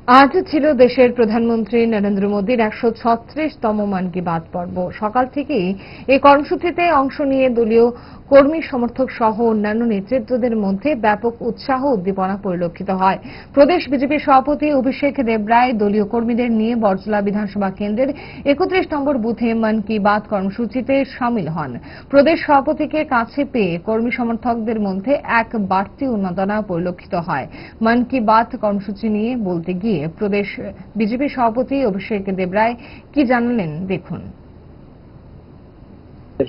আজ ছিল দেশের প্রধানমন্ত্রী নরেন্দ্র মোদীর ১৩৬তম মন কি বাত পর্ব। সকাল থেকেই এই কর্মসূচিতে অংশ নিয়ে দলীয় কর্মী সমর্থক সহ অন্যান্য নেতৃত্বদের মধ্যে ব্যাপক উৎসাহ উদ্দীপনা পরিলক্ষিত হয়। প্রদেশ বিজেপি সভাপতি অভিষেক দেবরায় দলীয় কর্মীদের নিয়ে বরজলা বিধানসভা কেন্দ্রের ৩১ নম্বর বুথে মন কি বাত কর্মসূচিতে শামিল হন। প্রদেশ সভাপতিকে কাছে পেয়ে কর্মী সমর্থকদের মধ্যে এক বাড়তি উন্মাদনা পরিলক্ষিত হয়। মন কি বাত কর্মসূচি নিয়ে বলতে গিয়ে প্রদেশ বিজেপি সভাপতি অভিষেক দেবরায় কি জানালেন দেখুন।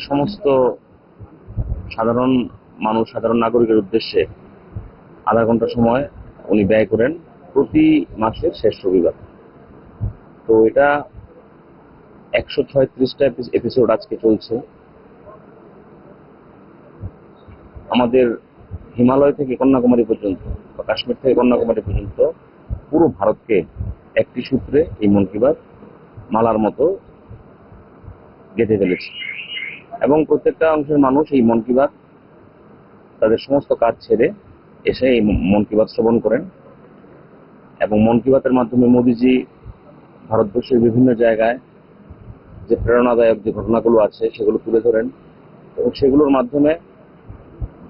সমস্ত সাধারণ মানুষ, সাধারণ নাগরিকের উদ্দেশ্যে আধা ঘন্টা সময় উনি ব্যয় করেন প্রতি মাসের শেষ রবিবার। তো এটা ১৩৬টা এপিসোড আজকে চলছে। আমাদের হিমালয় থেকে কন্যাকুমারী পর্যন্ত বা কাশ্মীর থেকে কন্যাকুমারী পর্যন্ত পুরো ভারতকে একটি সূত্রে এই মন কি বাত মালার মতো গেঁথে ফেলেছে এবং প্রত্যেকটা অংশের মানুষ এই মন কি বাত তাদের সমস্ত কাজ ছেড়ে এসে এই মন কি বাত শ্রবণ করেন এবং মন কি বাতের মাধ্যমে মোদিজি ভারতবর্ষের বিভিন্ন জায়গায় যে প্রেরণাদায়ক যে ঘটনাগুলো আছে সেগুলো তুলে ধরেন এবং সেগুলোর মাধ্যমে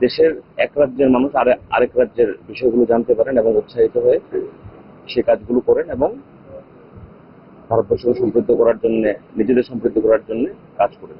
দেশের এক রাজ্যের মানুষ আরেক রাজ্যের বিষয়গুলো জানতে পারেন এবং উৎসাহিত হয়ে সে কাজগুলো করেন এবং ভারতবর্ষকে সমৃদ্ধ করার জন্য, নিজেদের সমৃদ্ধ করার জন্য কাজ করেন।